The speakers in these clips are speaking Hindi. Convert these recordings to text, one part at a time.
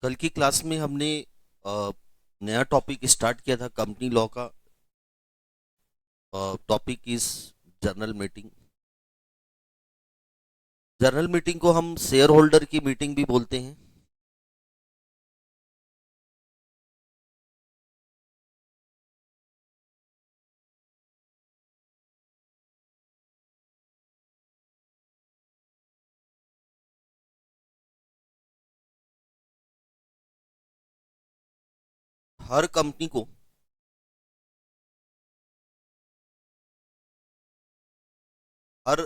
कल की क्लास में हमने नया टॉपिक स्टार्ट किया था कंपनी लॉ का। Topic is journal meeting. Journal meeting को हम शेयर होल्डर की मीटिंग भी बोलते हैं। हर कंपनी को हर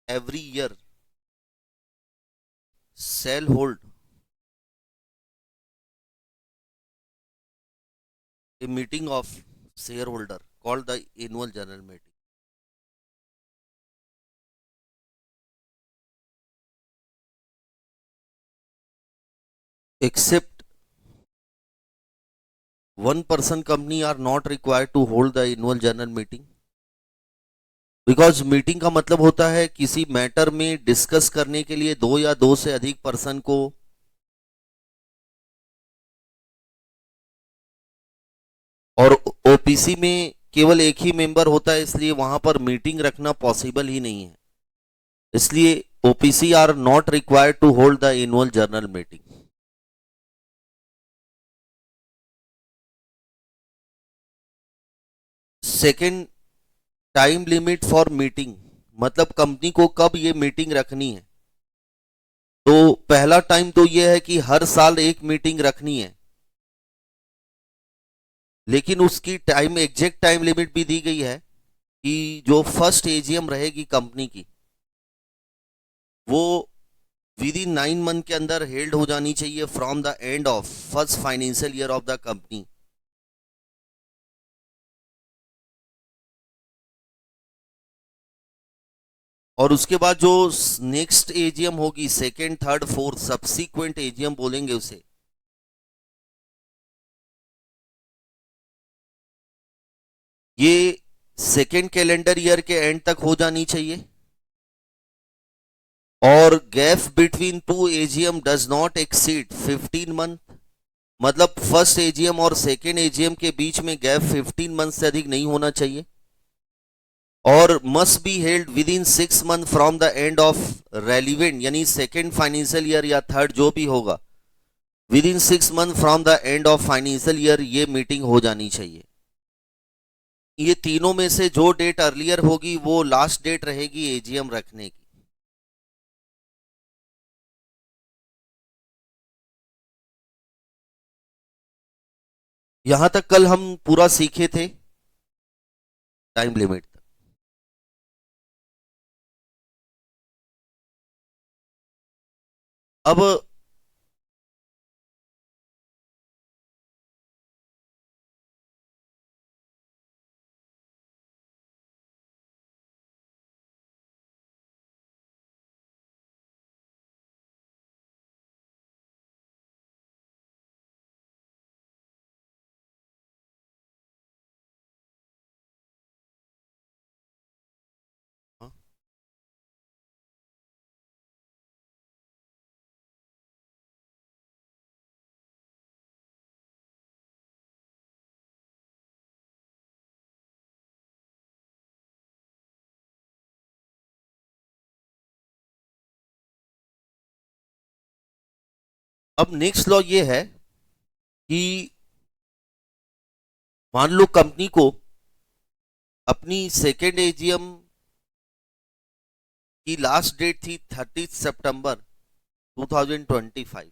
every year shall hold a meeting of share holder called the annual general meeting. Except one person company are not required to hold the annual general meeting because meeting का मतलब होता है किसी मैटर में डिस्कस करने के लिए दो या दो से अधिक पर्सन को और ओपीसी में केवल एक ही मेंबर होता है, इसलिए वहां पर मीटिंग रखना पॉसिबल ही नहीं है। इसलिए OPC are not required to hold the annual general meeting. Second, time limit for meeting, मतलब कंपनी को कब ये मीटिंग रखनी है। तो पहला टाइम तो ये है कि हर साल एक मीटिंग रखनी है, लेकिन उसकी टाइम एग्जैक्ट टाइम लिमिट भी दी गई है कि जो फर्स्ट एजीएम रहेगी कंपनी की वो विद इन 9 मंथ के अंदर हेल्ड हो जानी चाहिए from the end of first financial year of the company. और उसके बाद जो नेक्स्ट एजीएम होगी, second third fourth subsequent AGM बोलेंगे उसे, ये सेकेंड कैलेंडर ईयर के एंड तक हो जानी चाहिए। और gap between two AGM does not exceed 15 month, मतलब फर्स्ट एजीएम और सेकेंड एजीएम के बीच में गैप 15 मंथ से अधिक नहीं होना चाहिए। और must be held with in 6 month from the end of relevant, यानी सेकेंड फाइनेंशियल ईयर या थर्ड जो भी होगा, with in 6 month from the end of financial year ये मीटिंग हो जानी चाहिए। ये तीनों में से जो डेट अर्लियर होगी वो लास्ट डेट रहेगी एजीएम रखने की। यहां तक कल हम पूरा सीखे थे टाइम लिमिट। अब अब नेक्स्ट लॉ ये है कि मान लो कंपनी को अपनी सेकेंड एजीएम की लास्ट डेट थी 30 सितंबर 2025।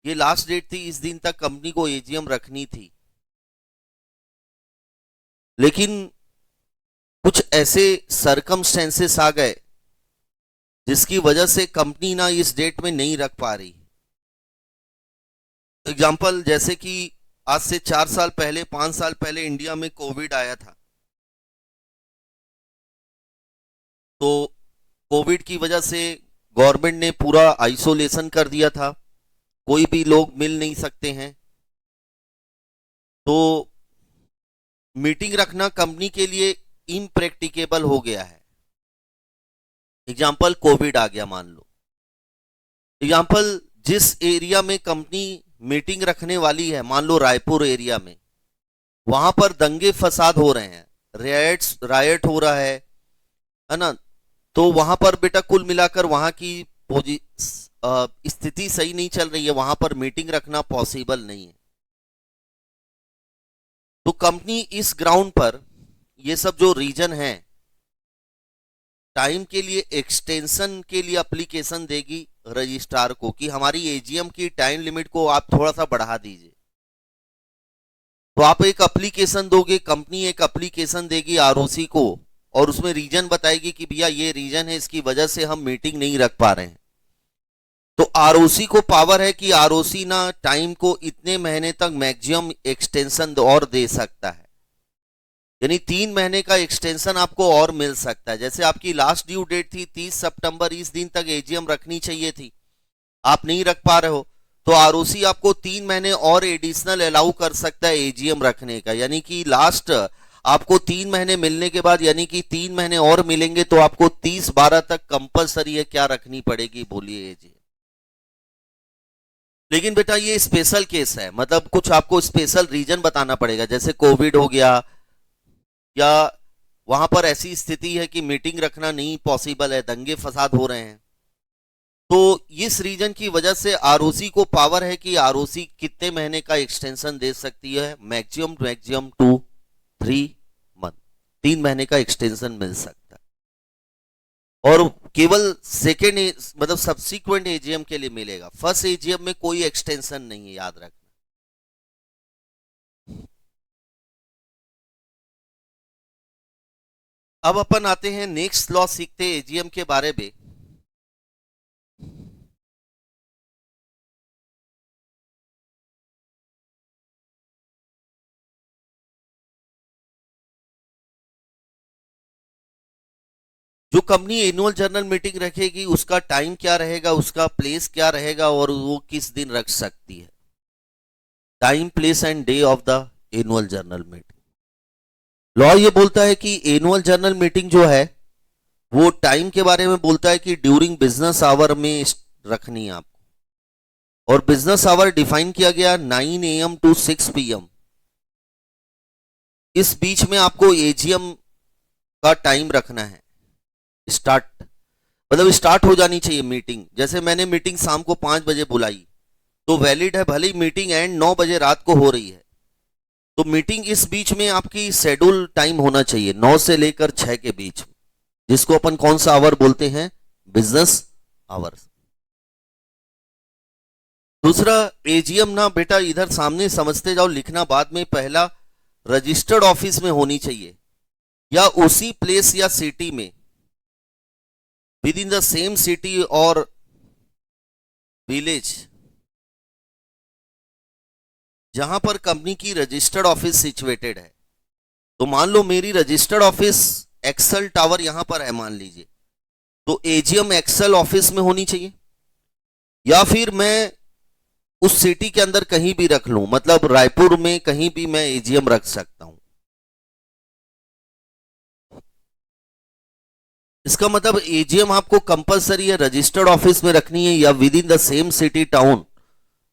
ये लास्ट डेट थी, इस दिन तक कंपनी को एजीएम रखनी थी। लेकिन कुछ ऐसे सरकमस्टेंसेस आ गए जिसकी वजह से कंपनी ना इस डेट में नहीं रख पा रही। एग्जाम्पल, जैसे कि आज से 4 साल पहले 5 साल पहले इंडिया में कोविड आया था, तो कोविड की वजह से गवर्नमेंट ने पूरा आइसोलेशन कर दिया था, कोई भी लोग मिल नहीं सकते हैं। तो मीटिंग रखना कंपनी के लिए इम्प्रैक्टिकेबल हो गया है। एग्जाम्पल, कोविड आ गया मान लो। एग्जाम्पल, जिस एरिया में कंपनी मीटिंग रखने वाली है, मान लो रायपुर एरिया में, वहां पर दंगे फसाद हो रहे हैं, रायट हो रहा है ना, तो वहां पर बेटा कुल मिलाकर वहां की स्थिति सही नहीं चल रही है, वहां पर मीटिंग रखना पॉसिबल नहीं है। तो कंपनी इस ग्राउंड पर ये सब जो रीजन है, टाइम के लिए एक्सटेंशन के लिए एप्लीकेशन देगी रजिस्ट्रार को कि हमारी एजीएम की टाइम लिमिट को आप थोड़ा सा बढ़ा दीजिए। तो आप एक एप्लीकेशन दोगे, कंपनी एक एप्लीकेशन देगी आरओसी को, और उसमें रीजन बताएगी कि भैया ये रीजन है, इसकी वजह से हम मीटिंग नहीं रख पा रहे हैं। तो आरओसी को पावर है कि आरओसी ना टाइम को इतने महीने तक मैक्सिमम एक्सटेंशन और दे सकता है, यानी 3 महीने का एक्सटेंशन आपको और मिल सकता है। जैसे आपकी लास्ट ड्यू डेट थी 30 सितंबर, इस दिन तक एजीएम रखनी चाहिए थी, आप नहीं रख पा रहे हो, तो आरओसी आपको 3 महीने और एडिशनल अलाउ कर सकता है एजीएम रखने का, यानी कि लास्ट आपको 3 महीने मिलने के बाद, यानी कि 3 महीने और मिलेंगे, तो आपको 30/12 तक कंपलसरी है क्या रखनी पड़ेगी, बोलिए एजीएम। लेकिन बेटा ये स्पेशल केस है, मतलब कुछ आपको स्पेशल रीजन बताना पड़ेगा, जैसे कोविड हो गया, या वहां पर ऐसी स्थिति है कि मीटिंग रखना नहीं पॉसिबल है, दंगे फसाद हो रहे हैं। तो इस रीजन की वजह से आरओसी को पावर है कि आरओसी कितने महीने का एक्सटेंशन दे सकती है, मैक्सिमम 2-3 मंथ, 3 महीने का एक्सटेंशन मिल सकता है, और केवल सेकेंड मतलब सब्सिक्वेंट एजीएम के लिए मिलेगा, फर्स्ट एजीएम में कोई एक्सटेंशन नहीं है, याद रखना। अब अपन आते हैं नेक्स्ट लॉ सीखते हैं एजीएम के बारे में। जो कंपनी एनुअल जनरल मीटिंग रखेगी उसका टाइम क्या रहेगा, उसका प्लेस क्या रहेगा, और वो किस दिन रख सकती है। Time, place and day of the annual general meeting. Law ये बोलता है कि एनुअल जनरल मीटिंग जो है वो टाइम के बारे में बोलता है कि ड्यूरिंग बिजनेस आवर में रखनी है आपको, और बिजनेस आवर डिफाइन किया गया 9 AM to 6 PM। इस बीच में आपको एजीएम का टाइम रखना है, स्टार्ट मतलब स्टार्ट हो जानी चाहिए मीटिंग। जैसे मैंने मीटिंग शाम को 5 बजे बुलाई तो वैलिड है, भले ही मीटिंग एंड 9 बजे रात को हो रही है, तो मीटिंग इस बीच में आपकी शेड्यूल टाइम होना चाहिए 9 से लेकर 6 के बीच, जिसको अपन कौन सा आवर बोलते हैं, बिजनेस आवर्स। दूसरा एजीएम ना बेटा इधर सामने समझते जाओ, लिखना बाद में, पहला रजिस्टर्ड ऑफिस में होनी चाहिए या उसी प्लेस या सिटी में, with in the same city और विलेज जहां पर कंपनी की रजिस्टर्ड ऑफिस सिचुएटेड है। तो मान लो मेरी रजिस्टर्ड ऑफिस एक्सेल टावर यहां पर है मान लीजिए, तो एजीएम एक्सेल ऑफिस में होनी चाहिए, या फिर मैं उस सिटी के अंदर कहीं भी रख लूं, मतलब रायपुर में कहीं भी मैं एजीएम रख सकता हूं। इसका मतलब एजीएम आपको कंपलसरी है रजिस्टर्ड ऑफिस में रखनी है या within the same city town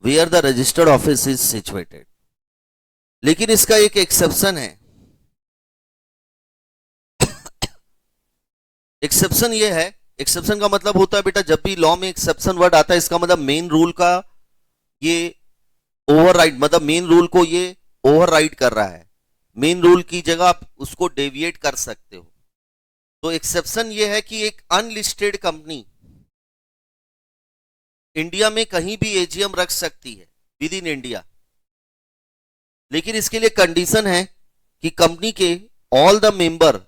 where the registered office is situated. लेकिन इसका एक एक्सेप्शन है। एक्सेप्शन ये है, एक्सेप्शन का मतलब होता है बेटा जब भी लॉ में एक्सेप्शन वर्ड आता है इसका मतलब मेन रूल का ये ओवरराइड, मतलब मेन रूल को ये ओवरराइड कर रहा है, मेन रूल की जगह आप उसको डेविएट कर सकते हो। तो एक्सेप्शन ये है कि एक अनलिस्टेड कंपनी इंडिया में कहीं भी एजीएम रख सकती है विद इन इंडिया, लेकिन इसके लिए कंडीशन है कि कंपनी के ऑल द मेंबर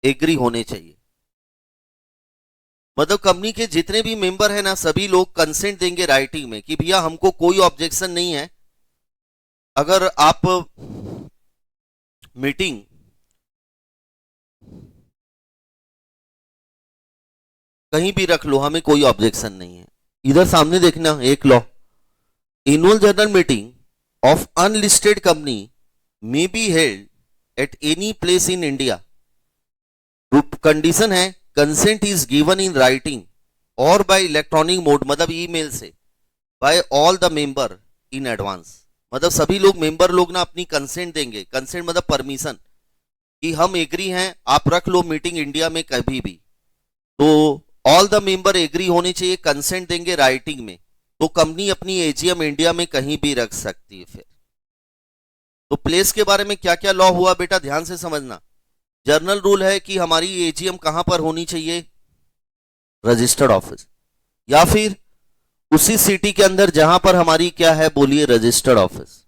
एग्री होने चाहिए। मतलब कंपनी के जितने भी मेंबर हैं ना सभी लोग कंसेंट देंगे राइटिंग में कि भैया हमको कोई ऑब्जेक्शन नहीं है, अगर आप मीटिंग कहीं भी रख लो, हमें कोई ऑब्जेक्शन नहीं है। इधर सामने देखना एक law, annual general meeting of unlisted company may be held at any place in India. Condition है consent is given in writing और बाय इलेक्ट्रॉनिक मोड, मतलब ईमेल से, by all the member in advance. मतलब सभी लोग मेंबर लोग ना अपनी कंसेंट देंगे, कंसेंट मतलब परमिशन, कि हम एग्री हैं, आप रख लो मीटिंग इंडिया में कभी भी। तो ऑल द मेंबर एग्री होने चाहिए, कंसेंट देंगे राइटिंग में, तो कंपनी अपनी एजीएम इंडिया में कहीं भी रख सकती है। फिर तो प्लेस के बारे में क्या क्या लॉ हुआ बेटा, ध्यान से समझना। जर्नल रूल है कि हमारी एजीएम कहां पर होनी चाहिए, रजिस्टर्ड ऑफिस, या फिर उसी सिटी के अंदर जहां पर हमारी क्या है, बोलिए, रजिस्टर्ड ऑफिस।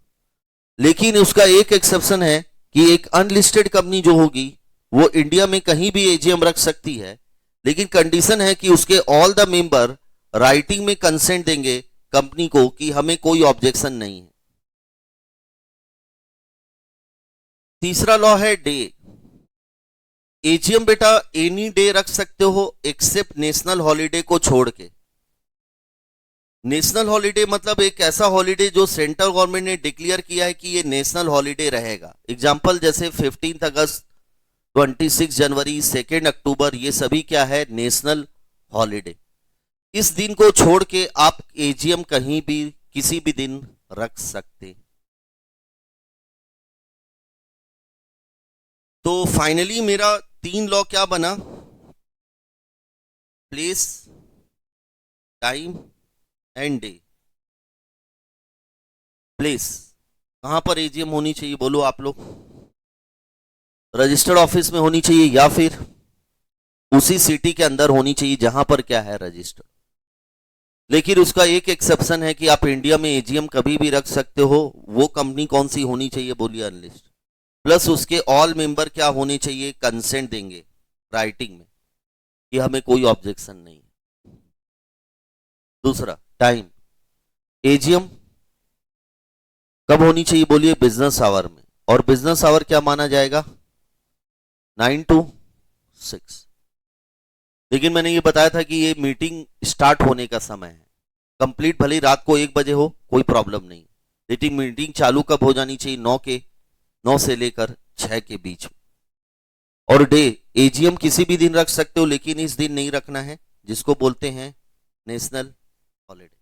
लेकिन उसका एक एक्सेप्शन है कि एक अनलिस्टेड कंपनी जो होगी वो इंडिया में कहीं भी एजीएम रख सकती है, लेकिन कंडीशन है कि उसके ऑल द मेंबर राइटिंग में कंसेंट देंगे कंपनी को कि हमें कोई ऑब्जेक्शन नहीं है। तीसरा लॉ है डे। एजीएम बेटा एनी डे रख सकते हो एक्सेप्ट नेशनल हॉलिडे को छोड़ के। नेशनल हॉलिडे मतलब एक ऐसा हॉलिडे जो सेंट्रल गवर्नमेंट ने डिक्लेयर किया है कि ये नेशनल हॉलिडे रहेगा। एग्जांपल जैसे 15 अगस्त, 26 जनवरी, 2 अक्टूबर, ये सभी क्या है, नेशनल हॉलिडे। इस दिन को छोड़ के आप एजीएम कहीं भी किसी भी दिन रख सकते। तो फाइनली मेरा 3 लॉ क्या बना, place, time and day. Place, कहां पर एजीएम होनी चाहिए बोलो आप लोग, रजिस्टर्ड ऑफिस में होनी चाहिए या फिर उसी सिटी के अंदर होनी चाहिए जहां पर क्या है, रजिस्टर्ड। लेकिन उसका एक एक्सेप्शन है कि आप इंडिया में एजीएम कभी भी रख सकते हो। वो कंपनी कौन सी होनी चाहिए, बोलिए, अनलिस्ट, प्लस उसके ऑल मेंबर क्या होने चाहिए, कंसेंट देंगे राइटिंग में कि हमें कोई ऑब्जेक्शन नहीं। दूसरा, टाइम, एजीएम कब होनी चाहिए, बोलिए, बिजनेस आवर में। और बिजनेस आवर क्या माना जाएगा, 9 to 6। लेकिन मैंने ये बताया था कि ये मीटिंग स्टार्ट होने का समय है, कंप्लीट भले ही रात को 1 बजे हो, कोई प्रॉब्लम नहीं, लेकिन मीटिंग चालू कब हो जानी चाहिए, 9 से लेकर 6 के बीच में। और डे, एजीएम किसी भी दिन रख सकते हो, लेकिन इस दिन नहीं रखना है, जिसको बोलते हैं नेशनल हॉलिडे।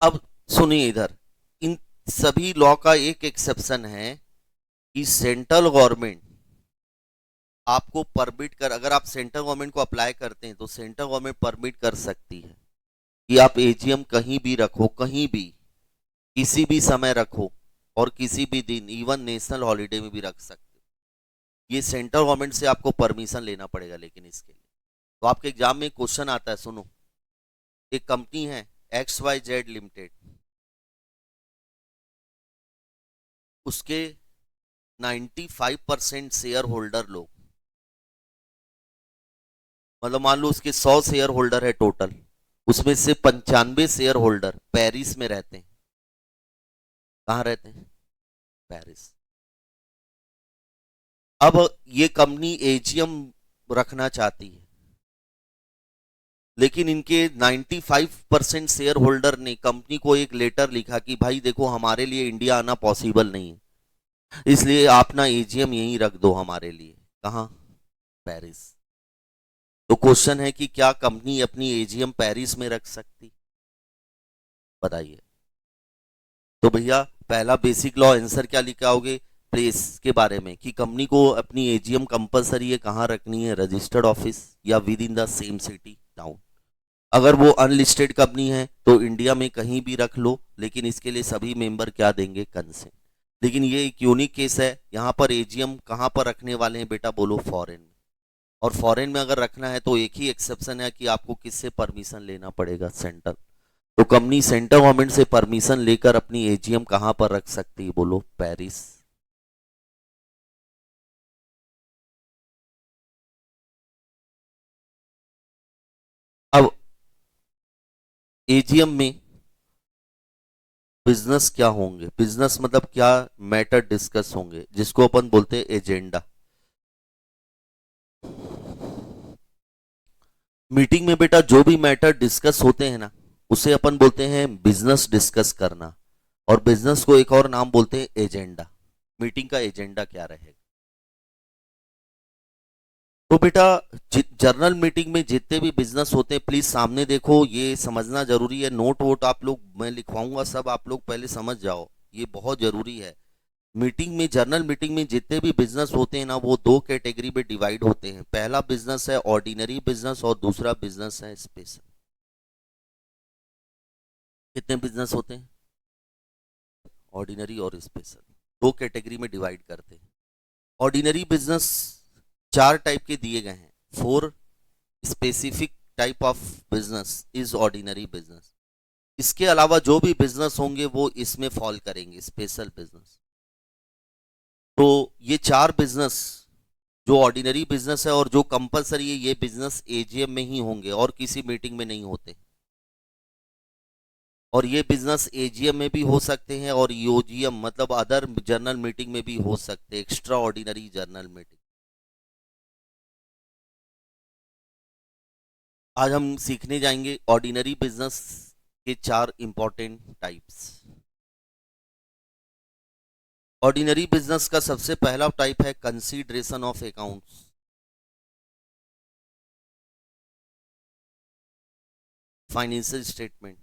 अब सुनिए इधर, इन सभी लॉ का एक एक्सेप्शन है कि सेंट्रल गवर्नमेंट आपको परमिट कर, अगर आप सेंट्रल गवर्नमेंट को अप्लाई करते हैं तो सेंट्रल गवर्नमेंट परमिट कर सकती है कि आप एजीएम कहीं भी रखो, कहीं भी, किसी भी समय रखो, और किसी भी दिन, इवन नेशनल हॉलिडे में भी रख सकते हो। ये सेंट्रल गवर्नमेंट से आपको परमिशन लेना पड़ेगा। लेकिन इसके लिए तो आपके एग्जाम में क्वेश्चन आता है, सुनो, एक कंपनी है XYZ लिमिटेड, उसके 95% शेयर होल्डर लोग, मतलब मान लो उसके 100 शेयर होल्डर है टोटल, उसमें से 95 शेयर होल्डर पेरिस में रहते हैं। कहाँ रहते हैं, पेरिस। अब ये कंपनी एजीएम रखना चाहती है, लेकिन इनके 95% शेयर होल्डर ने कंपनी को एक लेटर लिखा कि भाई देखो, हमारे लिए इंडिया आना पॉसिबल नहीं है, इसलिए आप ना एजीएम यहीं रख दो हमारे लिए। कहाँ, पेरिस। तो क्वेश्चन है कि क्या कंपनी अपनी एजीएम पेरिस में रख सकती, बताइए। तो भैया पहला बेसिक लॉ आंसर क्या लिखा होगे, प्लेस के बारे में, कि कंपनी को अपनी एजीएम कंपलसरी है कहाँ रखनी है, रजिस्टर्ड ऑफिस या within the same city town. अगर वो अनलिस्टेड कंपनी है तो इंडिया में कहीं भी रख लो, लेकिन इसके लिए सभी मेंबर क्या देंगे, कंसेंट। लेकिन ये एक यूनिक केस है, यहाँ पर एजीएम कहाँ पर रखने वाले हैं बेटा, बोलो, फॉरेन में। और फॉरेन में अगर रखना है तो एक ही एक्सेप्शन है कि आपको किससे परमिशन लेना पड़ेगा, सेंट्रल। तो कंपनी सेंट्रल गवर्नमेंट से परमिशन लेकर अपनी एजीएम कहां पर रख सकती है, बोलो, पेरिस। अब एजीएम में बिजनेस क्या होंगे, बिजनेस मतलब क्या मैटर डिस्कस होंगे, जिसको अपन बोलते हैं एजेंडा। मीटिंग में बेटा जो भी मैटर डिस्कस होते हैं ना, उसे अपन बोलते हैं बिजनेस डिस्कस करना। और बिजनेस को एक और नाम बोलते हैं एजेंडा। मीटिंग का एजेंडा क्या रहेगा। तो बेटा जर्नल मीटिंग में जितने भी बिजनेस होते हैं प्लीज सामने देखो, ये समझना जरूरी है। नोट वोट आप लोग मैं लिखवाऊंगा, सब आप लोग पहले समझ जाओ, ये बहुत जरूरी है। मीटिंग में, जर्नल मीटिंग में जितने भी बिजनेस होते हैं ना, वो दो कैटेगरी में डिवाइड होते हैं। पहला बिजनेस है ऑर्डिनरी बिजनेस और दूसरा बिजनेस है स्पेशल। कितने बिजनेस होते हैं? ऑर्डिनरी और स्पेशल, दो कैटेगरी में डिवाइड करते हैं। ऑर्डिनरी बिजनेस चार टाइप के दिए गए हैं। Four specific type of business is ordinary business. इसके अलावा जो भी बिजनेस होंगे वो इसमें फॉल करेंगे, स्पेशल बिजनेस। तो ये चार बिजनेस जो ऑर्डिनरी बिजनेस है और जो कंपलसरी है, ये बिजनेस एजीएम में ही होंगे और किसी मीटिंग में नहीं होते। और ये बिजनेस एजीएम में भी हो सकते हैं और यूजीएम मतलब अदर जनरल मीटिंग में भी हो सकते हैं, एक्स्ट्रा ऑर्डिनरी जनरल मीटिंग। आज हम सीखने जाएंगे ऑर्डिनरी बिजनेस के चार इंपॉर्टेंट टाइप्स। ऑर्डिनरी बिजनेस का सबसे पहला टाइप है consideration of accounts. Financial statement,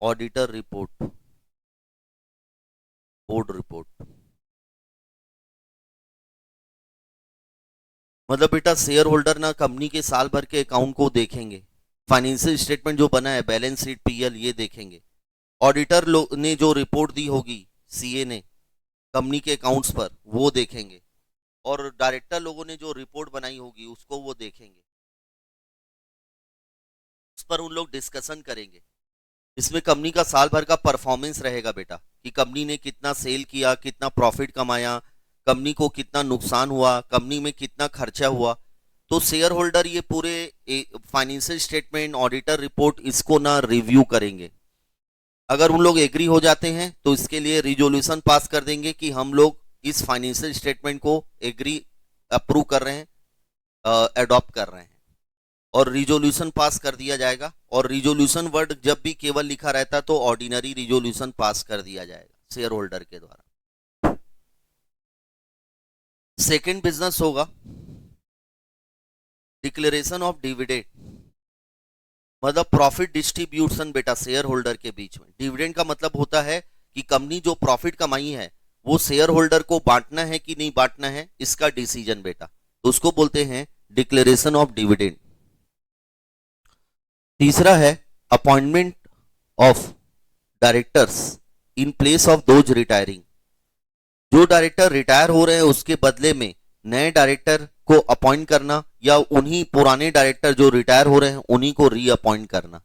auditor report, board report. मतलब बेटा शेयर होल्डर ना कंपनी के साल भर के अकाउंट को देखेंगे, फाइनेंशियल स्टेटमेंट जो बना है, बैलेंस शीट, पीएल, ये देखेंगे। ऑडिटर ने जो रिपोर्ट दी होगी सीए ने कंपनी के अकाउंट्स पर, वो देखेंगे। और डायरेक्टर लोगों ने जो रिपोर्ट बनाई होगी उसको वो देखेंगे, उस पर उन लोग डिस्कशन करेंगे। इसमें कंपनी का साल भर का परफॉर्मेंस रहेगा बेटा, कि कंपनी ने कितना सेल किया, कितना प्रॉफिट कमाया, कंपनी को कितना नुकसान हुआ, कंपनी में कितना खर्चा हुआ। तो शेयर होल्डर ये पूरे फाइनेंशियल स्टेटमेंट, ऑडिटर रिपोर्ट, इसको ना रिव्यू करेंगे। अगर उन लोग एग्री हो जाते हैं तो इसके लिए रिजोल्यूशन पास कर देंगे कि हम लोग इस फाइनेंशियल स्टेटमेंट को एग्री, अप्रूव कर रहे हैं, अडॉप्ट कर रहे हैं। और रिजोल्यूशन पास कर दिया जाएगा। और रिजोल्यूशन वर्ड जब भी केवल लिखा रहता तो ऑर्डिनरी रिजोल्यूशन पास कर दिया जाएगा शेयर होल्डर के द्वारा। सेकंड बिजनेस होगा डिक्लेरेशन ऑफ डिविडेंड, मतलब प्रॉफिट डिस्ट्रीब्यूशन बेटा शेयर होल्डर के बीच में। डिविडेंड का मतलब होता है कि कंपनी जो प्रॉफिट कमाई है वो शेयर होल्डर को बांटना है कि नहीं बांटना है, इसका डिसीजन बेटा, तो उसको बोलते हैं डिक्लेरेशन ऑफ डिविडेंड। तीसरा है appointment of directors in place of those retiring. जो डायरेक्टर रिटायर हो रहे हैं उसके बदले में नए डायरेक्टर को अपॉइंट करना, या उन्हीं पुराने डायरेक्टर जो रिटायर हो रहे हैं उन्हीं को रीअपॉइंट करना।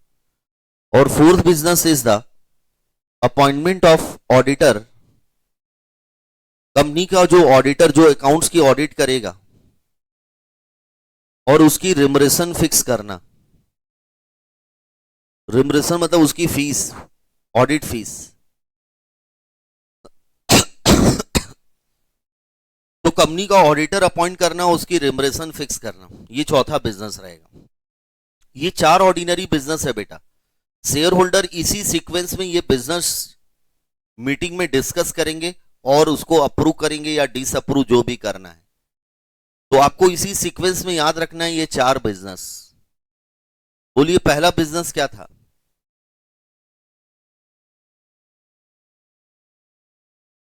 और fourth business is the appointment of auditor. Company का जो ऑडिटर जो अकाउंट्स की ऑडिट करेगा और उसकी रिमरेशन फिक्स करना। रिमरेशन मतलब उसकी फीस, ऑडिट फीस। तो कंपनी का ऑडिटर अपॉइंट करना, उसकी रिमरेशन फिक्स करना, ये चौथा बिजनेस रहेगा। ये चार ऑर्डिनरी बिजनेस है बेटा। शेयर होल्डर इसी सीक्वेंस में ये बिजनेस मीटिंग में डिस्कस करेंगे और उसको अप्रूव करेंगे या डिसअप्रूव, जो भी करना है। तो आपको इसी सीक्वेंस में याद रखना है ये चार बिजनेस। बोलिए पहला बिजनेस क्या था?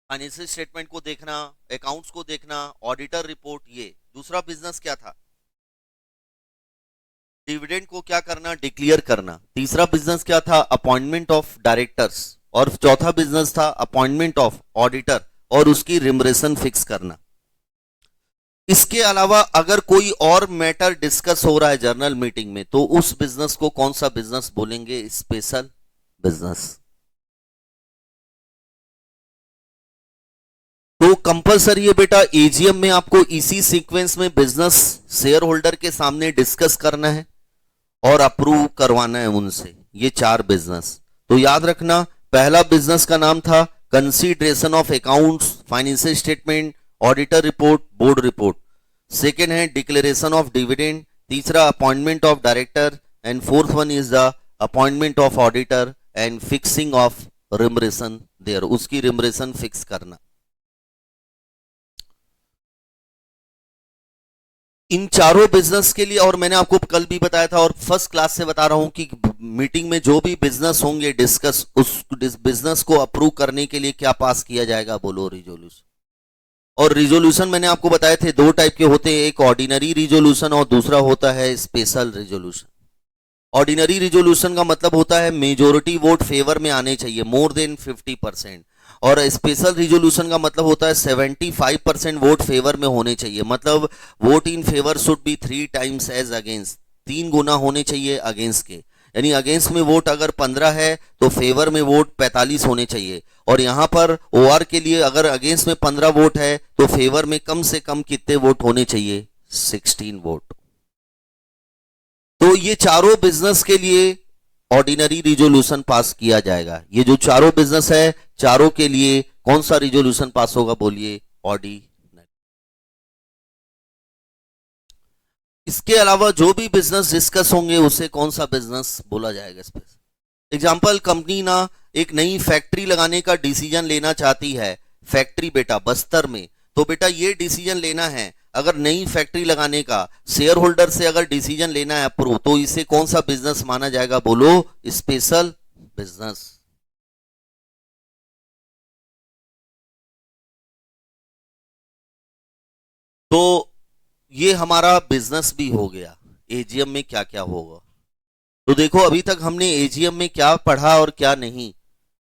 फाइनेंशियल स्टेटमेंट को देखना, अकाउंट्स को देखना, ऑडिटर रिपोर्ट, ये। दूसरा बिजनेस क्या था? डिविडेंड को क्या करना? डिक्लेयर करना। तीसरा बिजनेस क्या था? Appointment of directors. और चौथा बिजनेस था अपॉइंटमेंट ऑफ ऑडिटर और उसकी रिमरेशन फिक्स करना। इसके अलावा अगर कोई और मैटर डिस्कस हो रहा है जर्नल मीटिंग में, तो उस बिजनेस को कौन सा बिजनेस बोलेंगे? Special business. तो कंपलसरी है बेटा, एजीएम में आपको इसी सीक्वेंस में बिजनेस शेयर होल्डर के सामने डिस्कस करना है और अप्रूव करवाना है उनसे, ये चार बिजनेस। तो याद रखना, पहला बिजनेस का नाम था consideration of accounts, financial statement, auditor report, board report. Second है डिक्लेरेशन ऑफ डिविडेंड। तीसरा appointment of director. And fourth one is the appointment of auditor and fixing of remuneration there, उसकी रिमरेशन फिक्स करना। इन चारों बिजनेस के लिए, और मैंने आपको कल भी बताया था और फर्स्ट क्लास से बता रहा हूं कि मीटिंग में जो भी बिजनेस होंगे डिस्कस, उस बिजनेस को अप्रूव करने के लिए क्या पास किया जाएगा, बोलो रिजोल्यूशन। और रिजोल्यूशन मैंने आपको बताए थे दो टाइप के होते हैं, एक ऑर्डिनरी रिजोल्यूशन और दूसरा होता है स्पेशल रिजोल्यूशन। ऑर्डिनरी रिजोल्यूशन का मतलब होता है मेजोरिटी वोट फेवर में आने चाहिए, मोर देन 50%। और स्पेशल रिजोल्यूशन का मतलब होता है 75% वोट फेवर में होने चाहिए, मतलब vote in favour should be 3 times as against, 3 गुना होने चाहिए अगेंस्ट के। यानी अगेंस्ट में वोट अगर 15 है तो फेवर में वोट 45 होने चाहिए। और यहां पर ओआर के लिए अगर अगेंस्ट में 15 वोट है तो फेवर में कम से कम कितने वोट होने चाहिए, 16 वोट। तो ये चारों बिजनेस के लिए ऑर्डिनरी रिजोल्यूशन पास किया जाएगा। ये जो चारों बिजनेस है, चारों के लिए कौन सा रिजोल्यूशन पास होगा, बोलिए, ऑर्डिनरी। इसके अलावा जो भी बिजनेस डिस्कस होंगे उसे कौन सा बिजनेस बोला जाएगा इस पे। एग्जाम्पल, कंपनी ना एक नई फैक्ट्री लगाने का डिसीजन लेना चाहती है, फैक्ट्री बेटा बस्तर में। तो बेटा ये डिसीजन लेना है, अगर नई फैक्ट्री लगाने का शेयर होल्डर से अगर डिसीजन लेना है अप्रूव, तो इसे कौन सा बिजनेस माना जाएगा, बोलो, स्पेशल बिजनेस। तो ये हमारा बिजनेस भी हो गया। एजीएम में क्या क्या होगा, तो देखो अभी तक हमने एजीएम में क्या पढ़ा और क्या नहीं।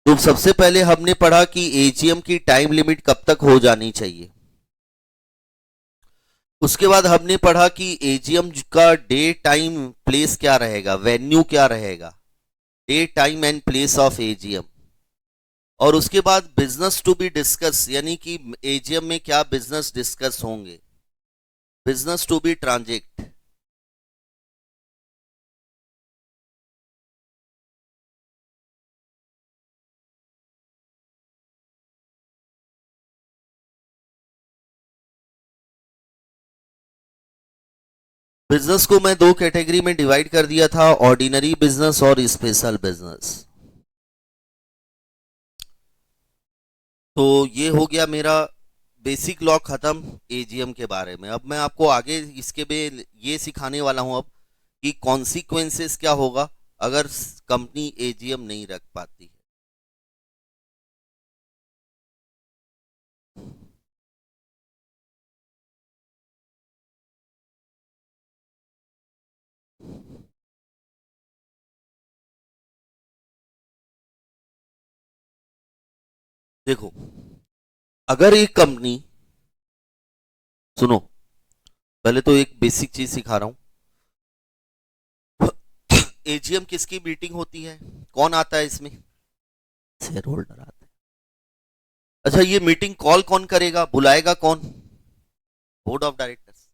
तो सबसे पहले हमने पढ़ा कि एजीएम की टाइम लिमिट कब तक हो जानी चाहिए। उसके बाद हमने पढ़ा कि एजीएम का डे टाइम प्लेस क्या रहेगा, वेन्यू क्या रहेगा, day time and place of AGM. और उसके बाद बिजनेस टू बी डिस्कस, यानी कि एजीएम में क्या बिजनेस डिस्कस होंगे, business to be transact. Business को मैं दो कैटेगरी में डिवाइड कर दिया था, ऑर्डिनरी बिजनेस और स्पेशल बिजनेस। तो ये हो गया मेरा बेसिक लॉ खत्म एजीएम के बारे में। अब मैं आपको आगे इसके में ये सिखाने वाला हूं अब कि कॉन्सिक्वेंसेस क्या होगा अगर कंपनी एजीएम नहीं रख पाती है। देखो, अगर एक कंपनी, सुनो, पहले तो एक बेसिक चीज सिखा रहा हूं। एजीएम किसकी मीटिंग होती है, कौन आता है इसमें, शेयर होल्डर आता है। अच्छा, ये मीटिंग कॉल कौन करेगा, बुलाएगा कौन, board of directors.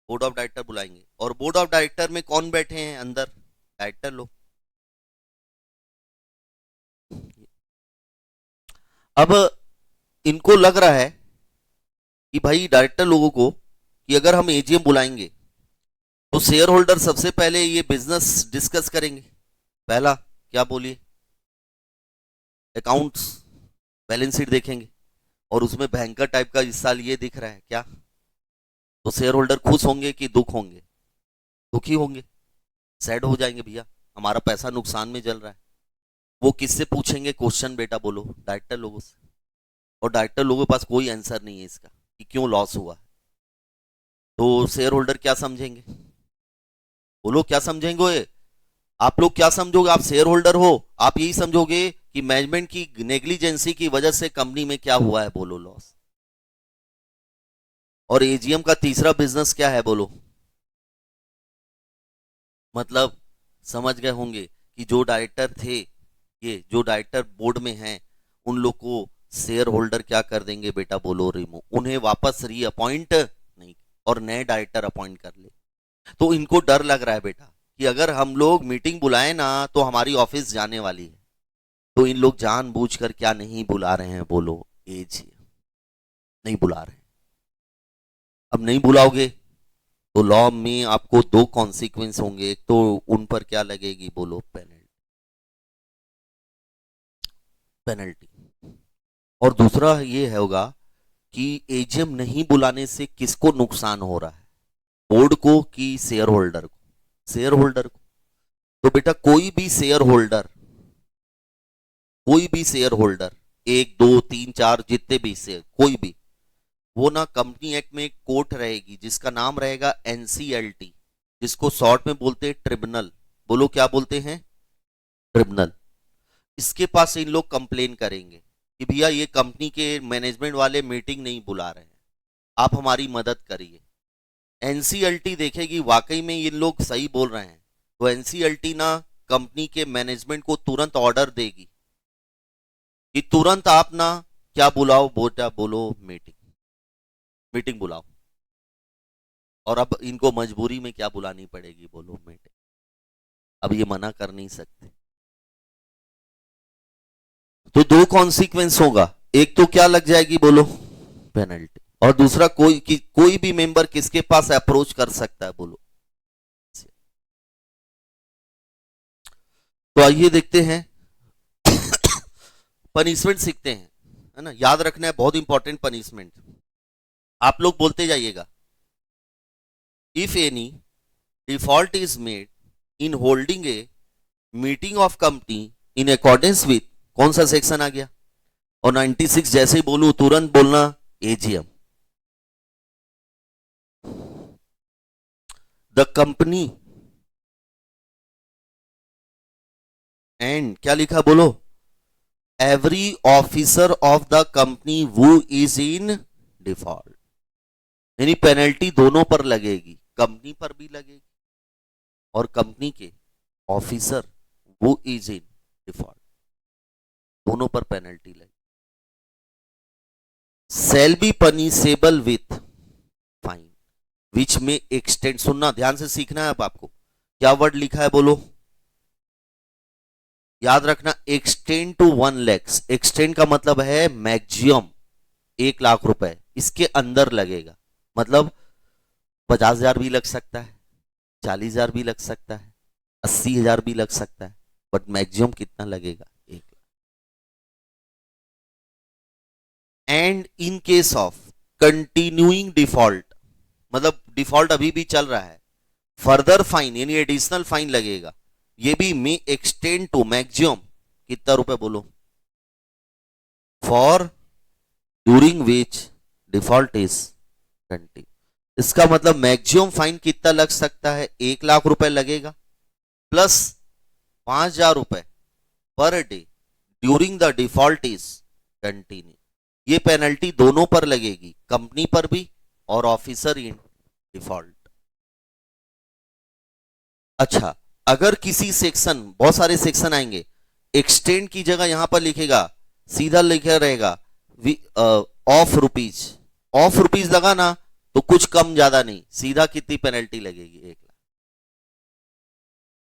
Board of director बुलाएंगे, और बोर्ड ऑफ डायरेक्टर में कौन बैठे हैं अंदर, डायरेक्टर लोग। अब इनको लग रहा है कि भाई डायरेक्टर लोगों को कि अगर हम एजीएम बुलाएंगे तो शेयर होल्डर सबसे पहले ये बिजनेस डिस्कस करेंगे। पहला क्या, बोलिए, अकाउंट्स, बैलेंस शीट देखेंगे, और उसमें भयंकर टाइप का इस साल ये दिख रहा है क्या, तो शेयर होल्डर खुश होंगे कि दुख होंगे, दुखी होंगे, सैड हो जाएंगे, भैया हमारा पैसा नुकसान में चल रहा है। वो किससे पूछेंगे क्वेश्चन, बेटा बोलो, डायरेक्टर लोगों से। और डायरेक्टर लोगों के पास कोई आंसर नहीं है इसका कि क्यों लॉस हुआ। तो शेयर होल्डर क्या समझेंगे, बोलो क्या समझेंगे, आप लोग क्या समझोगे, आप शेयर होल्डर हो, आप यही समझोगे कि मैनेजमेंट की नेग्लिजेंसी की वजह से कंपनी में क्या हुआ है, बोलो, लॉस। और एजीएम का तीसरा बिजनेस क्या है, बोलो, मतलब समझ गए होंगे कि जो डायरेक्टर थे, ये जो डायरेक्टर बोर्ड में हैं, उन लोग को शेयर होल्डर क्या कर देंगे, बेटा बोलो, रिमूव, उन्हें वापस रीअपॉइंट नहीं, और नए डायरेक्टर अपॉइंट कर ले। तो इनको डर लग रहा है बेटा कि अगर हम लोग मीटिंग बुलाए ना तो हमारी ऑफिस जाने वाली है। तो इन लोग जानबूझकर क्या नहीं बुला रहे हैं, बोलो, एज नहीं बुला रहे हैं। अब नहीं बुलाओगे तो लॉ में आपको दो कॉन्सिक्वेंस होंगे, एक तो उन पर क्या लगेगी, बोलो, पेनल्टी। और दूसरा ये होगा कि एजीएम नहीं बुलाने से किसको नुकसान हो रहा है, बोर्ड को कि शेयर होल्डर को? शेयर होल्डर को। तो बेटा कोई भी शेयर होल्डर, कोई भी शेयर होल्डर, एक दो तीन चार जितने भी शेयर, कोई भी, वो ना कंपनी एक्ट में एक कोर्ट रहेगी जिसका नाम रहेगा एनसीएलटी, जिसको शॉर्ट में बोलते हैं ट्रिब्यूनल। बोलो क्या बोलते हैं? ट्रिब्यूनल। इसके पास इन लोग कंप्लेन करेंगे कि भैया ये कंपनी के मैनेजमेंट वाले मीटिंग नहीं बुला रहे हैं, आप हमारी मदद करिए। एनसीएलटी देखेगी वाकई में ये लोग सही बोल रहे हैं, तो एनसीएलटी ना कंपनी के मैनेजमेंट को तुरंत ऑर्डर देगी कि तुरंत आप ना क्या बुलाओ, बोलो मीटिंग, मीटिंग बुलाओ। और अब इनको मजबूरी में क्या बुलानी पड़ेगी? बोलो मीटिंग। अब ये मना कर नहीं सकते। तो दो कॉन्सिक्वेंस होगा, एक तो क्या लग जाएगी? बोलो पेनल्टी, और दूसरा कोई भी मेंबर किसके पास अप्रोच कर सकता है? बोलो। तो आइए देखते हैं, पनिशमेंट सीखते हैं, है ना, याद रखना है, बहुत इंपॉर्टेंट पनिशमेंट। आप लोग बोलते जाइएगा। If any default is made in holding A meeting of company in accordance with, कौन सा सेक्शन आ गया? और 96 जैसे ही बोलूं तुरंत बोलना एजीएम। द कंपनी एंड क्या लिखा? बोलो every officer of the company वो इज इन डिफॉल्ट। यानी पेनल्टी दोनों पर लगेगी, कंपनी पर भी लगेगी और कंपनी के ऑफिसर वो इज इन डिफॉल्ट, दोनों पर पेनल्टी लगेगी। Shall be punishable with fine which may extend, सुनना ध्यान से सीखना है अब आपको, क्या वर्ड लिखा है? बोलो, याद रखना, एक्सटेंड टू 1 लाख। एक्सटेंड का मतलब है मैक्सिमम 1 लाख रुपए, इसके अंदर लगेगा। मतलब 50,000 भी लग सकता है, 40,000 भी लग सकता है, 80,000 भी लग सकता है, बट मैक्सिमम कितना लगेगा? 1 lakh. And in case of continuing default, मतलब डिफॉल्ट अभी भी चल रहा है, फर्दर फाइन यानी एडिशनल फाइन लगेगा। ये भी मे एक्सटेंड टू मैक्सिमम कितना रुपए? बोलो, for during which default is continue. इसका मतलब मैक्सिमम फाइन कितना लग सकता है? 1 लाख रुपए लगेगा प्लस 5,000 रुपए per day during the default is continue. ये पेनल्टी दोनों पर लगेगी, कंपनी पर भी और ऑफिसर इन डिफॉल्ट। अच्छा, अगर किसी सेक्शन, बहुत सारे सेक्शन आएंगे, एक्सटेंड की जगह यहां पर लिखेगा, सीधा लिखा रहेगा ऑफ रुपीज, ऑफ रुपीज लगा ना तो कुछ कम ज्यादा नहीं, सीधा कितनी पेनल्टी लगेगी? 1 लाख।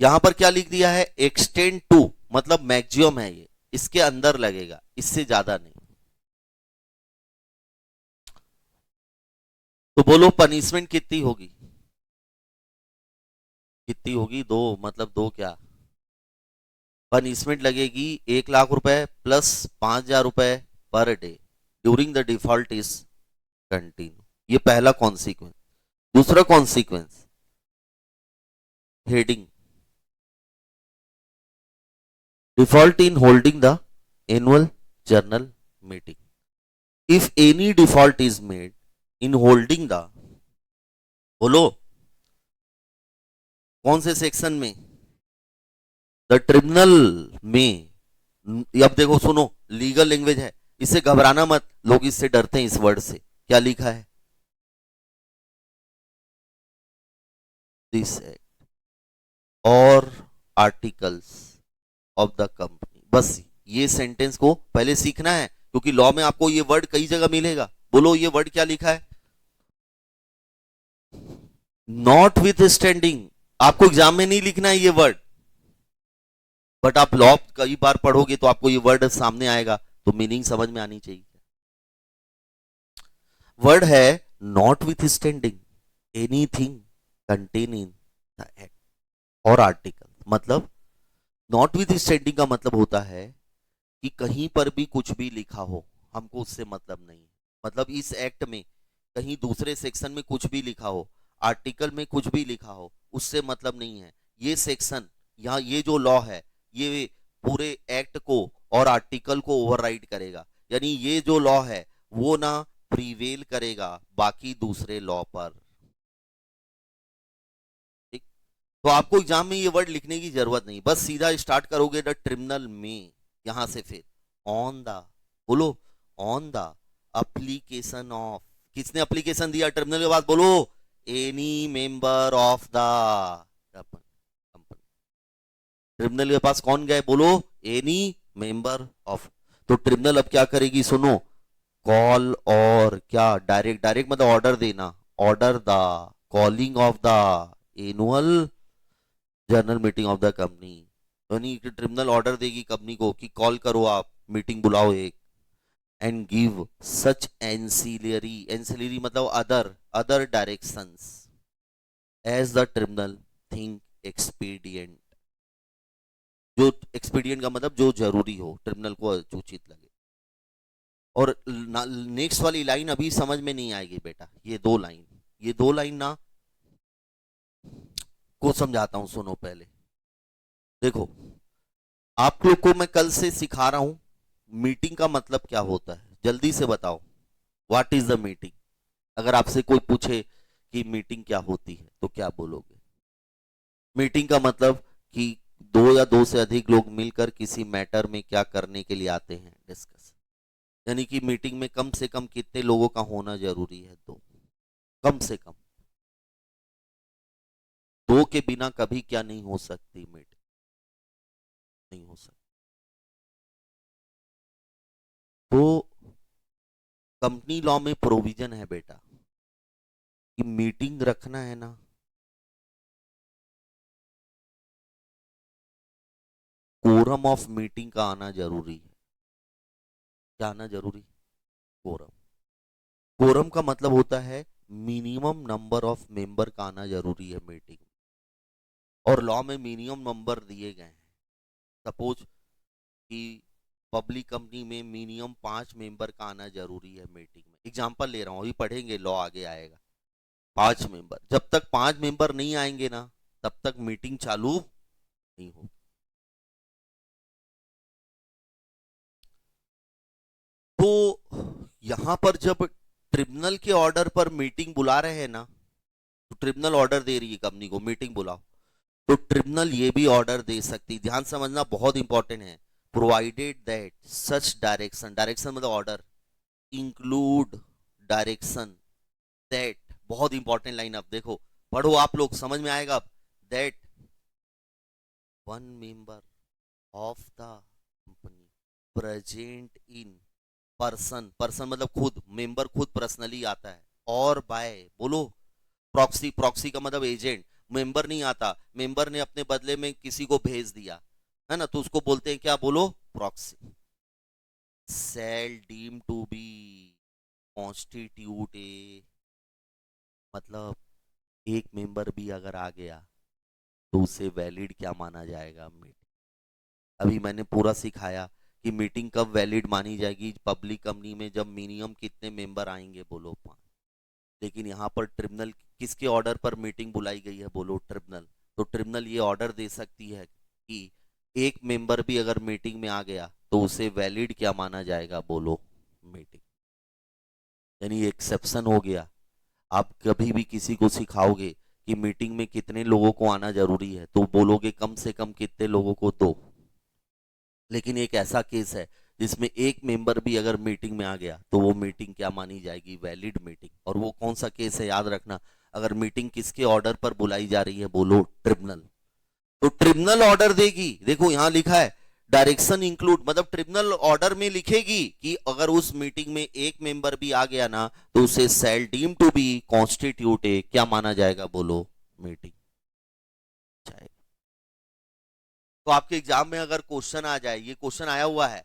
यहां पर क्या लिख दिया है? एक्सटेंड टू, मतलब मैक्सिमम है ये, इसके अंदर लगेगा, इससे ज्यादा नहीं। तो बोलो पनिशमेंट कितनी होगी? कितनी होगी? 2, मतलब 2 क्या? पनिशमेंट लगेगी 1 लाख रुपए प्लस 5,000 रुपए per day during the default is continue. ये पहला कॉन्सिक्वेंस। दूसरा consequence, heading, default in holding the annual journal meeting. If any default is made in holding the, बोलो कौन से सेक्शन में? द ट्रिब्यूनल में। अब देखो सुनो, लीगल लैंग्वेज है, इससे घबराना मत, लोग इससे डरते हैं इस वर्ड से। क्या लिखा है? दिस एक्ट और आर्टिकल्स ऑफ द कंपनी। बस ये सेंटेंस को पहले सीखना है, क्योंकि लॉ में आपको ये वर्ड कई जगह मिलेगा। बोलो ये वर्ड क्या लिखा है? Not with standing. आपको एग्जाम में नहीं लिखना है ये वर्ड, बट आप लॉ कई बार पढ़ोगे तो आपको ये वर्ड सामने आएगा, तो मीनिंग समझ में आनी चाहिए। वर्ड है not with standing anything contain in the act और आर्टिकल। मतलब नॉट विथ स्टैंडिंग का मतलब होता है कि कहीं पर भी कुछ भी लिखा हो, हमको उससे मतलब नहीं है। मतलब इस एक्ट में कहीं दूसरे सेक्शन में कुछ भी लिखा हो, आर्टिकल में कुछ भी लिखा हो उससे मतलब नहीं है। ये सेक्शन यहाँ ये जो लॉ है ये पूरे एक्ट को और आर्टिकल को ओवरराइड करेगा, यानी ये जो लॉ है वो ना प्रीवेल करेगा बाकी दूसरे लॉ पर। ठीक, तो आपको एग्जाम में ये वर्ड लिखने की जरूरत नहीं, बस सीधा स्टार्ट करोगे द ट्रिब्यूनल में, यहां से फिर ऑन द, बोलो ऑन द एप्लीकेशन ऑफ, किसने एप्लीकेशन दिया ट्रिब्यूनल के बाद, बोलो any member of the company. Tribunal के पास कौन गए, बोलो एनी मेंबर ऑफ। तो ट्रिब्यूनल अब क्या करेगी, सुनो, कॉल और क्या डायरेक्ट, डायरेक्ट मतलब ऑर्डर देना, order the calling of the annual general meeting of the company, यानी ट्रिब्यूनल ऑर्डर देगी कंपनी को कि कॉल करो, आप मीटिंग बुलाओ एक, and give such ancillary, ancillary मतलब other directions as the tribunal think expedient, जो एक्सपीडियंट का मतलब जो जरूरी हो, ट्रिब्यूनल को उचित लगे। और नेक्स्ट वाली लाइन अभी समझ में नहीं आएगी बेटा, ये दो लाइन ना को समझाता हूं, सुनो पहले। देखो आप लोग को मैं कल से सिखा रहा हूं मीटिंग का मतलब क्या होता है, जल्दी से बताओ व्हाट इज द मीटिंग। अगर आपसे कोई पूछे कि मीटिंग क्या होती है तो क्या बोलोगे? मीटिंग का मतलब कि दो या दो से अधिक लोग मिलकर किसी मैटर में क्या करने के लिए आते हैं, डिस्कस, यानी कि मीटिंग में कम से कम कितने लोगों का होना जरूरी है, दो, कम से कम दो के बिना कभी क्या नहीं हो सकती मीटिंग, नहीं हो सकती। तो कंपनी लॉ में प्रोविजन है बेटा कि मीटिंग रखना है ना, कोरम ऑफ मीटिंग का आना जरूरी है। क्या आना जरूरी? कोरम। कोरम का मतलब होता है मिनिमम नंबर ऑफ मेंबर का आना जरूरी है मीटिंग, और लॉ में मिनिमम नंबर दिए गए हैं। सपोज कि पब्लिक कंपनी में मिनिमम 5 मेंबर का आना जरूरी है मीटिंग में, एग्जांपल ले रहा हूं, अभी पढ़ेंगे लॉ आगे आएगा। 5 मेंबर, जब तक 5 मेंबर नहीं आएंगे ना तब तक मीटिंग चालू नहीं होगी। तो यहां पर जब ट्रिब्यूनल के ऑर्डर पर मीटिंग बुला रहे हैं ना, तो ट्रिब्यूनल ऑर्डर दे रही है कंपनी को मीटिंग बुलाओ, तो ट्रिब्यूनल ये भी ऑर्डर दे सकती, ध्यान समझना बहुत इंपॉर्टेंट है, provided that such direction, direction मतलब ऑर्डर, इंक्लूड डायरेक्शन दैट, बहुत इंपॉर्टेंट लाइन, अब देखो पढ़ो आप लोग समझ में आएगा अब, that 1 member of the company present in person, person मतलब खुद, मेंबर खुद पर्सनली आता है, और बाय, बोलो प्रॉक्सी, प्रॉक्सी का मतलब एजेंट, मेंबर नहीं आता, मेंबर ने अपने बदले में किसी को भेज दिया है ना, तो उसको बोलते हैं क्या, बोलो proxy, shall deem to be constitute a, मतलब एक मेंबर भी अगर आ गया तो उसे वैलिड क्या माना जाएगा मीटिंग। अभी मैंने पूरा सिखाया कि मीटिंग कब वैलिड मानी जाएगी, पब्लिक कंपनी में जब मिनिमम कितने मेंबर आएंगे, बोलो 5। लेकिन यहाँ पर ट्रिब्यूनल किसके ऑर्डर पर मीटिंग बुलाई गई है, बोलो ट्रिब्यूनल, तो ट्रिब्यूनल ये ऑर्डर दे सकती है कि एक मेंबर भी अगर मीटिंग में आ गया तो उसे वैलिड क्या माना जाएगा, बोलो मीटिंग, यानी एक्सेप्शन हो गया। आप कभी भी किसी को सिखाओगे कि मीटिंग में कितने लोगों को आना जरूरी है तो बोलोगे कम से कम कितने लोगों को, दो, लेकिन एक ऐसा केस है जिसमें एक मेंबर भी अगर मीटिंग में आ गया तो वो मीटिंग क्या मानी जाएगी, वैलिड मीटिंग। और वो कौन सा केस है याद रखना, अगर मीटिंग किसके ऑर्डर पर बुलाई जा रही है, बोलो ट्रिब्यूनल, तो ट्रिब्यूनल ऑर्डर देगी, देखो यहां लिखा है डायरेक्शन इंक्लूड, मतलब ट्रिब्यूनल ऑर्डर में लिखेगी कि अगर उस मीटिंग में एक मेंबर भी आ गया ना तो उसे shall deem to be constitute क्या माना जाएगा, बोलो मीटिंग। तो आपके एग्जाम में अगर क्वेश्चन आ जाए, ये क्वेश्चन आया हुआ है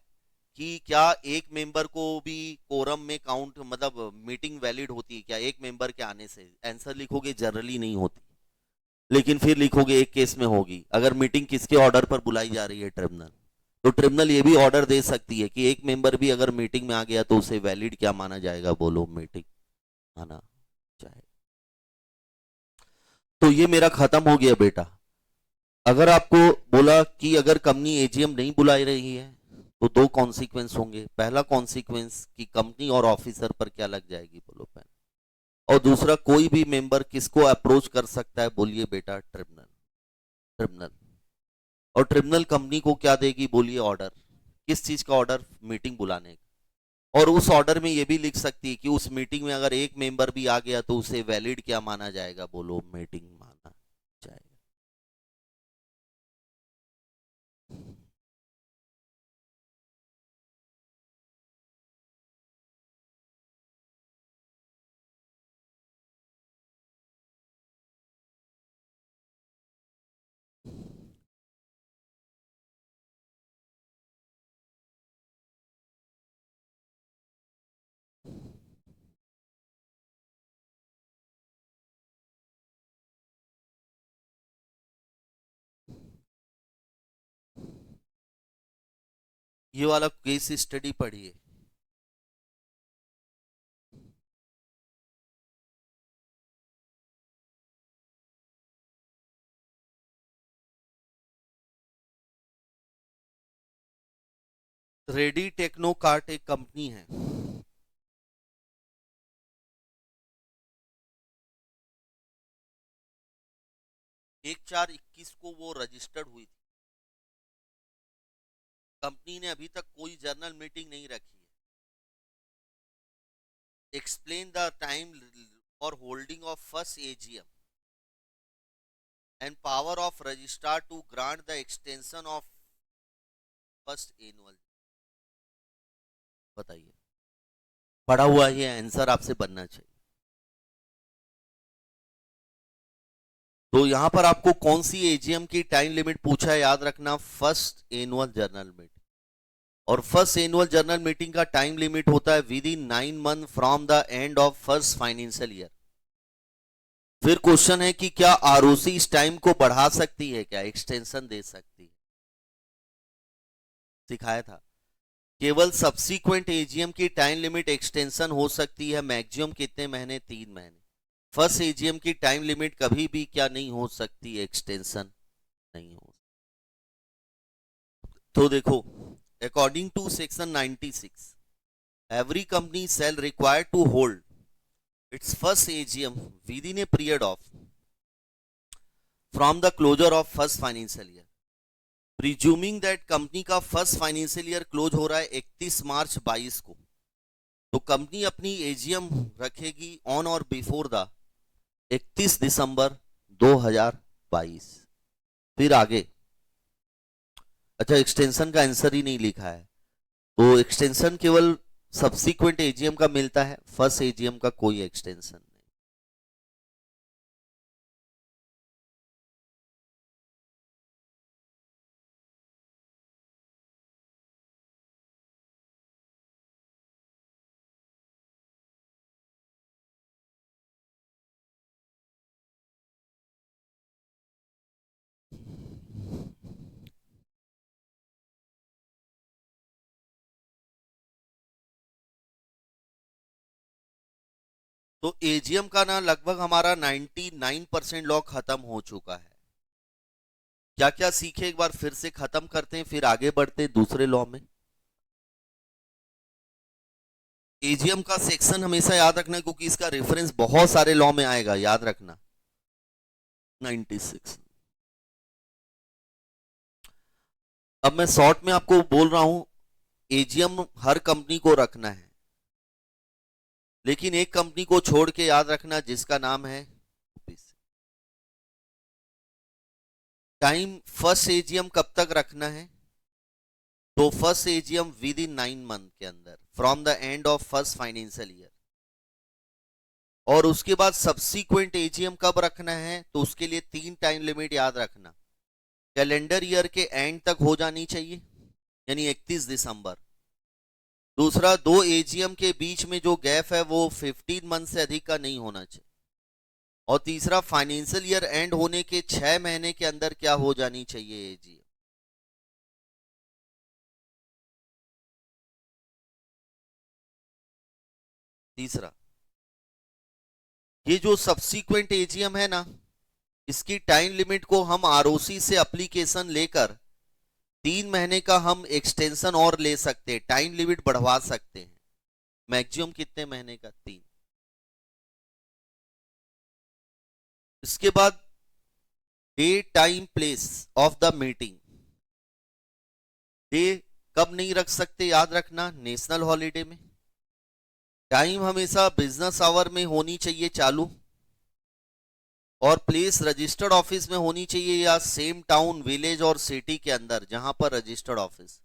कि क्या एक मेंबर को भी कोरम में काउंट, मतलब मीटिंग वैलिड होती है क्या एक मेंबर के आने से, आंसर लिखोगे जनरली नहीं होती, लेकिन फिर लिखोगे एक केस में होगी, अगर मीटिंग किसके ऑर्डर पर बुलाई जा रही है, ट्रिब्यूनल, तो ट्रिब्यूनल ये भी ऑर्डर दे सकती है कि एक मेंबर भी अगर मीटिंग में आ गया तो उसे वैलिड क्या माना जाएगा, बोलो मीटिंग माना जाए। तो ये मेरा खत्म हो गया बेटा। अगर आपको बोला कि अगर कंपनी एजीएम नहीं बुला रही है तो दो कॉन्सिक्वेंस होंगे। पहला कॉन्सिक्वेंस कि कंपनी और ऑफिसर पर क्या लग जाएगी, बोलो पहले। और दूसरा, कोई भी मेंबर किसको अप्रोच कर सकता है, बोलिए बेटा, ट्रिब्यूनल। ट्रिब्यूनल। और ट्रिब्यूनल कंपनी को क्या देगी, बोलिए, ऑर्डर। किस चीज का ऑर्डर, मीटिंग बुलाने का। और उस ऑर्डर में ये भी लिख सकती है कि उस मीटिंग में अगर एक मेंबर भी आ गया तो उसे वैलिड क्या माना जाएगा, बोलो, मीटिंग माना जाएगा। ये वाला केस स्टडी पढ़िए। रेडी टेक्नो कार्ट एक कंपनी है। 1/4/21 को वो रजिस्टर्ड हुई थी। कंपनी ने अभी तक कोई जर्नल मीटिंग नहीं रखी है। Explain the time for holding of first AGM and power of registrar to grant the extension of first annual. बताइए, पढ़ा हुआ ये आंसर आपसे बनना चाहिए। तो यहां पर आपको कौन सी एजीएम की टाइम लिमिट पूछा है, याद रखना, फर्स्ट एनुअल जर्नल मीटिंग। और फर्स्ट एनुअल जर्नल मीटिंग का टाइम लिमिट होता है with in 9 month from the end of first financial year. फिर क्वेश्चन है कि क्या आरओसी इस टाइम को बढ़ा सकती है, क्या एक्सटेंशन दे सकती है। सिखाया था। केवल सब्सीक्वेंट एजीएम की टाइम लिमिट एक्सटेंशन हो सकती है, मैक्सिमम कितने महीने, 3 महीने। फर्स्ट एजीएम की टाइम लिमिट कभी भी क्या नहीं हो सकती, एक्सटेंशन नहीं हो। तो देखो, according to section 96, every company shall required to hold its first AGM within a period of from the closure of first financial year, presuming that company का फर्स्ट फाइनेंशियल ईयर क्लोज हो रहा है 31 मार्च 22 को, तो कंपनी अपनी एजीएम रखेगी ऑन और बिफोर द 31 दिसंबर 2022। फिर आगे, अच्छा, एक्सटेंशन का आंसर ही नहीं लिखा है, तो एक्सटेंशन केवल सब्सीक्वेंट एजीएम का मिलता है, फर्स्ट एजीएम का कोई एक्सटेंशन नहीं। तो एजीएम का ना लगभग हमारा 99% लॉ खत्म हो चुका है। क्या क्या सीखे एक बार फिर से खत्म करते हैं, फिर आगे बढ़ते हैं दूसरे लॉ में। एजीएम का सेक्शन हमेशा याद रखना क्योंकि इसका रेफरेंस बहुत सारे लॉ में आएगा, याद रखना। 96। अब मैं शॉर्ट में आपको बोल रहा हूं, एजीएम हर कंपनी को रखना है, लेकिन एक कंपनी को छोड़ के याद रखना जिसका नाम है टाइम। फर्स्ट एजीएम कब तक रखना है, तो first AGM with in 9 month के अंदर from the end of first financial year. और उसके बाद सब्सीक्वेंट एजीएम कब रखना है, तो उसके लिए 3 टाइम लिमिट याद रखना। कैलेंडर ईयर के एंड तक हो जानी चाहिए, यानी 31 दिसंबर। दूसरा, 2 एजीएम के बीच में जो गैप है वो 15 मंथ से अधिक का नहीं होना चाहिए। और तीसरा, फाइनेंशियल ईयर एंड होने के 6 महीने के अंदर क्या हो जानी चाहिए, एजीएम। तीसरा, ये जो सब्सीक्वेंट एजीएम है ना, इसकी टाइम लिमिट को हम आरओसी से एप्लीकेशन लेकर 3 महीने का हम एक्सटेंशन और ले सकते हैं, टाइम लिमिट बढ़वा सकते हैं। मैक्सिमम कितने महीने का? 3। इसके बाद day time place of the meeting. Day कब नहीं रख सकते, याद रखना, नेशनल हॉलीडे में। टाइम हमेशा बिजनेस आवर में होनी चाहिए चालू, और प्लेस रजिस्टर्ड ऑफिस में होनी चाहिए या सेम टाउन, विलेज और सिटी के अंदर जहां पर रजिस्टर्ड ऑफिस।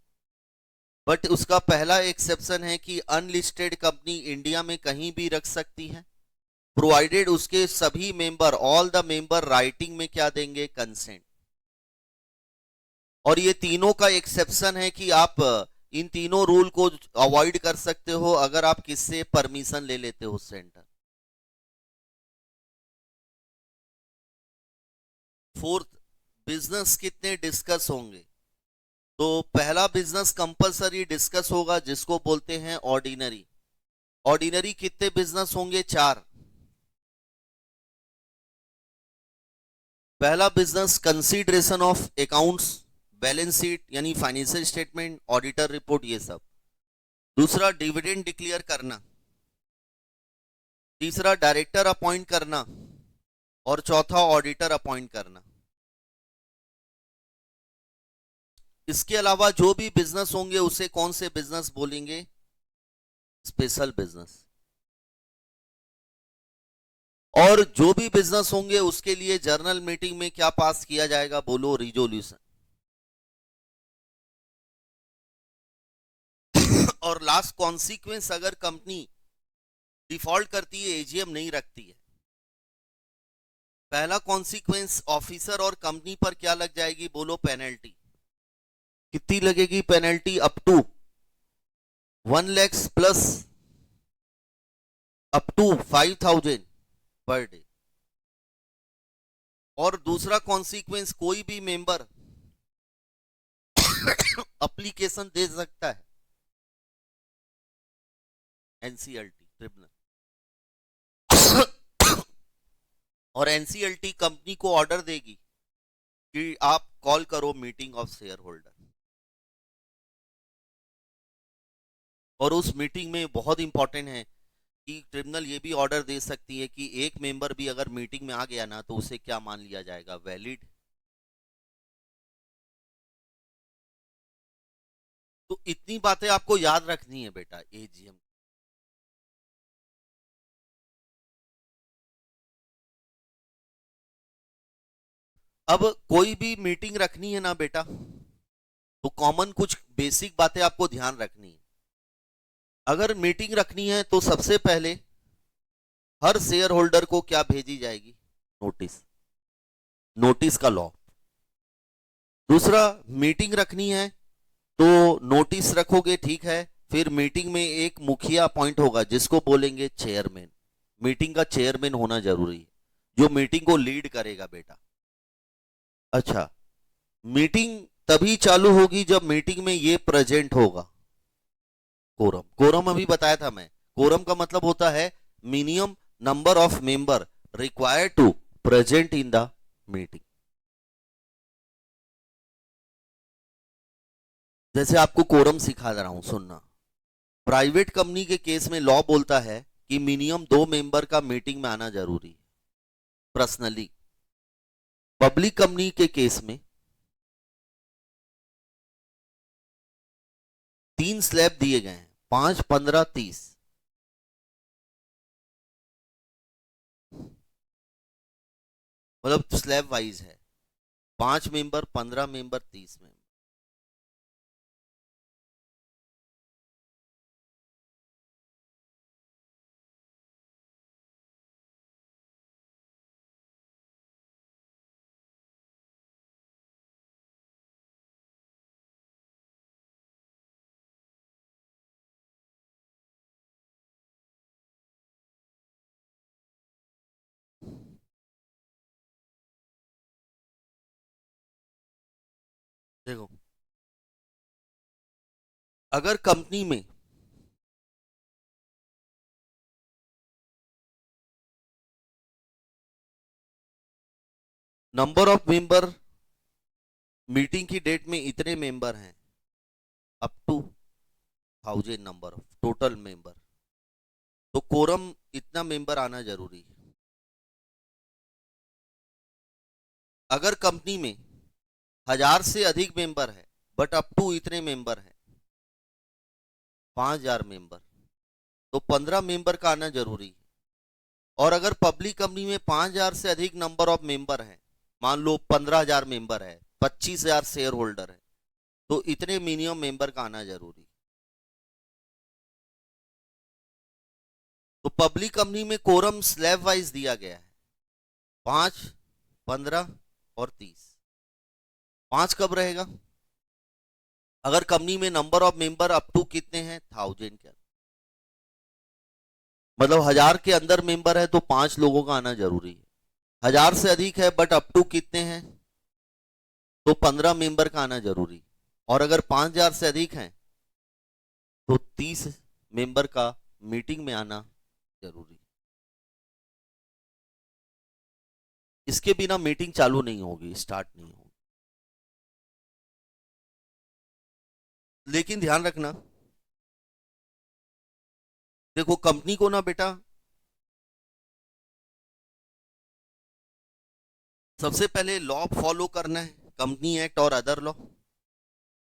बट उसका पहला एक्सेप्शन है कि अनलिस्टेड कंपनी इंडिया में कहीं भी रख सकती है, प्रोवाइडेड उसके सभी member, all the member writing में क्या देंगे? कंसेंट। और ये तीनों का एक्सेप्शन है कि आप इन तीनों रूल को अवॉइड कर सकते हो अगर आप किससे परमिशन ले लेते हो सेंटर। फोर्थ, बिजनेस कितने डिस्कस होंगे? तो पहला बिजनेस कंपलसरी डिस्कस होगा जिसको बोलते हैं ऑर्डिनरी। ऑर्डिनरी कितने बिजनेस होंगे? 4। पहला business consideration of accounts, balance sheet यानी फाइनेंशियल स्टेटमेंट, ऑडिटर रिपोर्ट, ये सब। दूसरा डिविडेंड डिक्लेयर करना। तीसरा डायरेक्टर अपॉइंट करना, और चौथा ऑडिटर अपॉइंट करना। इसके अलावा जो भी बिजनेस होंगे उसे कौन से बिजनेस बोलेंगे? Special business. और जो भी बिजनेस होंगे उसके लिए जर्नल मीटिंग में क्या पास किया जाएगा? बोलो, रिजोल्यूशन। और लास्ट कॉन्सिक्वेंस, अगर कंपनी डिफॉल्ट करती है, एजीएम नहीं रखती है, पहला कॉन्सिक्वेंस ऑफिसर और कंपनी पर क्या लग जाएगी? बोलो, पेनल्टी। कितनी लगेगी penalty? Up to 1 lakh plus up to 5,000 per day. और दूसरा कॉन्सिक्वेंस, कोई भी मेंबर एप्लीकेशन दे सकता है एनसीएलटी ट्रिब्यूनल, और एनसीएलटी कंपनी को ऑर्डर देगी कि आप कॉल करो मीटिंग ऑफ शेयर होल्डर। और उस मीटिंग में बहुत इंपॉर्टेंट है कि ट्रिब्यूनल ये भी ऑर्डर दे सकती है कि एक मेंबर भी अगर मीटिंग में आ गया ना तो उसे क्या मान लिया जाएगा? वैलिड। तो इतनी बातें आपको याद रखनी है बेटा एजीएम। अब कोई भी मीटिंग रखनी है ना बेटा, तो कॉमन कुछ बेसिक बातें आपको ध्यान रखनी है। अगर मीटिंग रखनी है तो सबसे पहले हर शेयर होल्डर को क्या भेजी जाएगी? नोटिस। नोटिस का लॉ। दूसरा, मीटिंग रखनी है तो नोटिस रखोगे, ठीक है, फिर मीटिंग में एक मुखिया अपॉइंट होगा जिसको बोलेंगे चेयरमैन। मीटिंग का चेयरमैन होना जरूरी है, जो मीटिंग को लीड करेगा बेटा। अच्छा, मीटिंग तभी चालू होगी जब मीटिंग में ये प्रेजेंट होगा। कोरम, कोरम अभी बताया था मैं। कोरम का मतलब होता है minimum number of member required to present in the meeting. जैसे आपको कोरम सिखा रहा हूं, सुनना। प्राइवेट कंपनी के केस में लॉ बोलता है कि मिनिमम 2 मेंबर का मीटिंग में आना जरूरी है पर्सनली। पब्लिक कंपनी के केस में 3 स्लैब दिए गए हैं, 5, 15, 30। मतलब स्लैब वाइज है, 5 मेंबर, 15 मेंबर, 30 मेंबर। देखो, अगर कंपनी में नंबर ऑफ मेंबर, मीटिंग की डेट में इतने मेंबर हैं, up to 1000 number of total member, तो कोरम इतना मेंबर आना जरूरी है। अगर कंपनी में 1000 से अधिक मेंबर है बट अप टू इतने मेंबर हैं, 5000 मेंबर, तो 15 मेंबर का आना जरूरी है। और अगर पब्लिक कंपनी में 5000 से अधिक नंबर ऑफ मेंबर हैं, मान लो 15000 मेंबर है, 25000 शेयर होल्डर है, तो इतने मिनिमम मेंबर का आना जरूरी है। तो पब्लिक कंपनी में कोरम स्लैब वाइज दिया गया है, 5, 15 और 30। 5 कब रहेगा? अगर कंपनी में number of member up to कितने हैं, 1000 के, मतलब 1000 के अंदर मेंबर है तो 5 लोगों का आना जरूरी है। 1000 से अधिक है बट अप टू कितने हैं, तो 15 मेंबर का आना जरूरी। और अगर 5000 से अधिक हैं तो 30 मेंबर का मीटिंग में आना जरूरी। इसके बिना मीटिंग चालू नहीं होगी, स्टार्ट नहीं होगी। लेकिन ध्यान रखना, देखो कंपनी को ना बेटा, सबसे पहले लॉ फॉलो करना है, कंपनी एक्ट और अदर लॉ।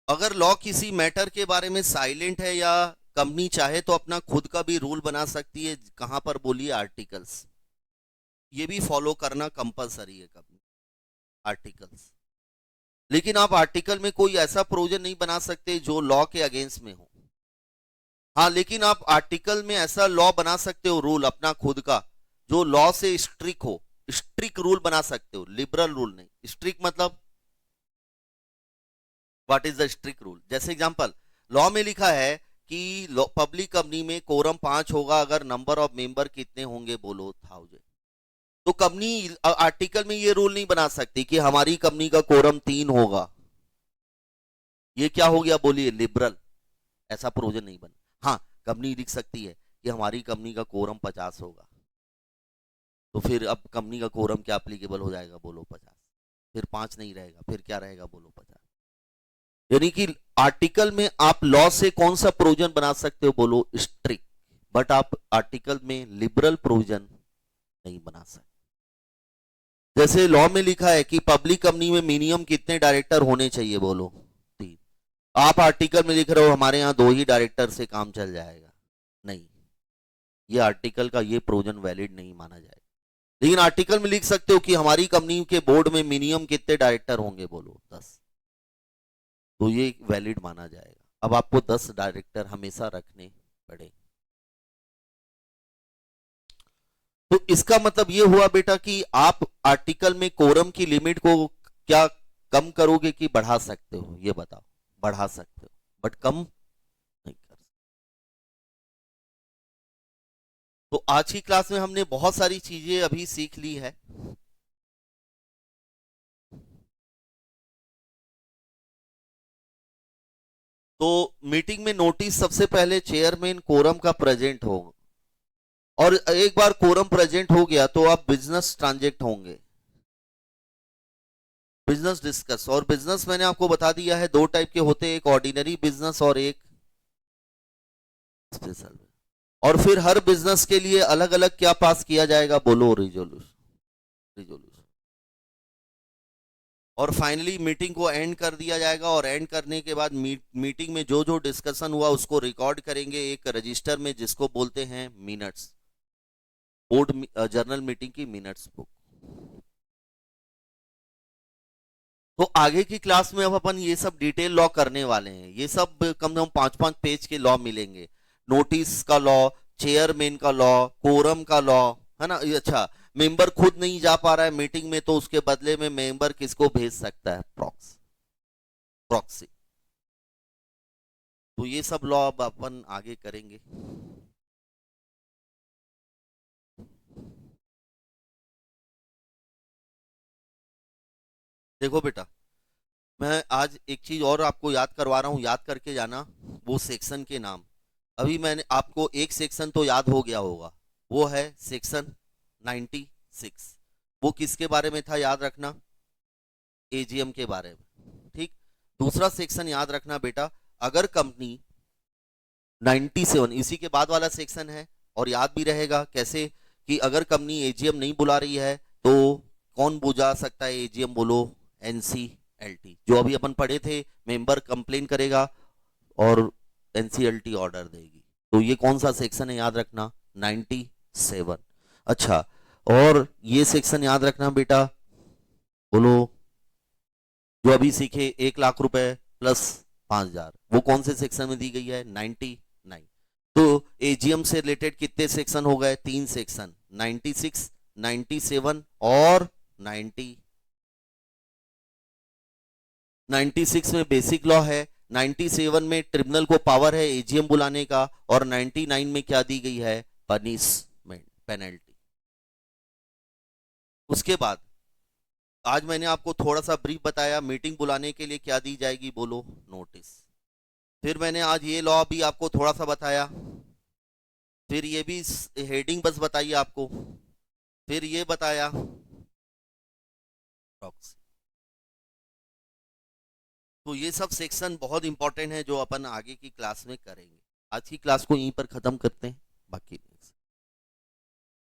अगर लॉ किसी मैटर के बारे में साइलेंट है या कंपनी चाहे तो अपना खुद का भी रूल बना सकती है, कहां पर बोलिए आर्टिकल्स, ये भी फॉलो करना कंपलसरी है कंपनी, आर्टिकल्स। लेकिन आप आर्टिकल में कोई ऐसा प्रोविजन नहीं बना सकते जो लॉ के अगेंस्ट में हो। हाँ, लेकिन आप आर्टिकल में ऐसा लॉ बना सकते हो, रूल अपना खुद का, जो लॉ से स्ट्रिक्ट हो, स्ट्रिक्ट रूल बना सकते हो, लिबरल रूल नहीं। स्ट्रिक्ट मतलब what is the strict rule? जैसे एग्जांपल, लॉ में लिखा है कि पब्लिक कंपनी में कोरम 5 होगा अगर नंबर ऑफ मेंबर कितने होंगे, बोलो 1000। तो कंपनी आर्टिकल में ये रूल नहीं बना सकती कि हमारी कंपनी का कोरम 3 होगा। ये क्या हो गया बोलिए, लिबरल। ऐसा प्रोविजन नहीं बना। हाँ, कंपनी लिख सकती है कि हमारी कंपनी का कोरम 50 होगा, तो फिर अब कंपनी का कोरम क्या एप्लीकेबल हो जाएगा, बोलो 50। फिर 5 नहीं रहेगा, फिर क्या रहेगा, बोलो 50। यानी कि आर्टिकल में आप लॉ से कौन सा प्रोविजन बना सकते हो, बोलो स्ट्रिक्ट, बट आप आर्टिकल में लिबरल प्रोविजन नहीं बना सकते। जैसे लॉ में लिखा है कि पब्लिक कंपनी में मिनिमम कितने डायरेक्टर होने चाहिए, बोलो 3। आप आर्टिकल में लिख रहे हो हमारे यहाँ 2 ही डायरेक्टर से काम चल जाएगा, नहीं, ये आर्टिकल का ये प्रोविजन वैलिड नहीं माना जाएगा। लेकिन आर्टिकल में लिख सकते हो कि हमारी कंपनी के बोर्ड में मिनिमम कितने डायरेक्टर होंगे, बोलो 10, तो ये वैलिड माना जाएगा। अब आपको 10 डायरेक्टर हमेशा रखने पड़े। तो इसका मतलब ये हुआ बेटा कि आप आर्टिकल में कोरम की लिमिट को क्या कम करोगे कि बढ़ा सकते हो, ये बताओ। बढ़ा सकते हो बट कम नहीं कर सकते। तो आज की क्लास में हमने बहुत सारी चीजें अभी सीख ली है। तो मीटिंग में नोटिस सबसे पहले चेयरमैन कोरम का प्रेजेंट होगा, और एक बार कोरम प्रेजेंट हो गया तो आप बिजनेस ट्रांजेक्ट होंगे, बिजनेस डिस्कस। और बिजनेस मैंने आपको बता दिया है 2 टाइप के होते हैं, एक ऑर्डिनरी बिजनेस और एक स्पेशल। और फिर हर बिजनेस के लिए अलग अलग क्या पास किया जाएगा, बोलो रिजोल्यूशन। रिजोल्यूशन। और फाइनली मीटिंग को एंड कर दिया जाएगा, और एंड करने के बाद मीटिंग में जो जो डिस्कशन हुआ उसको रिकॉर्ड करेंगे एक रजिस्टर में, जिसको बोलते हैं मिनट्स, बोर्ड जर्नल मीटिंग की मिनट्स बुक। तो आगे की क्लास में अब अपन ये सब डिटेल लॉ करने वाले हैं। ये सब कम से कम 5-5 पेज के लॉ मिलेंगे। नोटिस का लॉ, चेयरमैन का लॉ, कोरम का लॉ, है ना। अच्छा, मेंबर खुद नहीं जा पा रहा है मीटिंग में तो उसके बदले में मेंबर किसको भेज सकता है, प्रॉक्सी। तो ये सब लॉ अब अपन आगे करेंगे। देखो बेटा, मैं आज एक चीज और आपको याद करवा रहा हूं, याद करके जाना, वो सेक्शन के नाम। अभी मैंने आपको एक सेक्शन तो याद हो गया होगा, वो है सेक्शन 96। वो किसके बारे में था, याद रखना, एजीएम के बारे में, ठीक। दूसरा सेक्शन याद रखना बेटा, अगर कंपनी 97, इसी के बाद वाला सेक्शन है, और याद भी रहेगा कैसे कि अगर कंपनी एजीएम नहीं बुला रही है तो कौन बुला सकता है एजीएम, बोलो, एनसीएलटी, जो अभी अपन पढ़े थे, मेंबर कंप्लेन करेगा और एनसीएलटी ऑर्डर देगी। तो ये कौन सा सेक्शन है याद रखना, 97। अच्छा, और ये सेक्शन याद रखना बेटा, बोलो, जो अभी सीखे 1 लाख रुपए प्लस 5,000, वो कौन से सेक्शन में दी गई है, 99। तो एजीएम से रिलेटेड कितने सेक्शन हो गए, 3 सेक्शन, 96, 97 और 96 में बेसिक लॉ है, 97 में ट्रिब्यूनल को पावर है एजीएम बुलाने का, और 99 में क्या दी गई है, पनिशमेंट, पेनल्टी। उसके बाद आज मैंने आपको थोड़ा सा ब्रीफ बताया, मीटिंग बुलाने के लिए क्या दी जाएगी, बोलो, नोटिस। फिर मैंने आज ये लॉ भी आपको थोड़ा सा बताया, फिर ये भी हेडिंग बस बताइए आपको, फिर ये बताया प्रॉक्सी। तो ये सब सेक्शन बहुत इंपॉर्टेंट है जो अपन आगे की क्लास में करेंगे। आज की क्लास को यहीं पर खत्म करते हैं, बाकी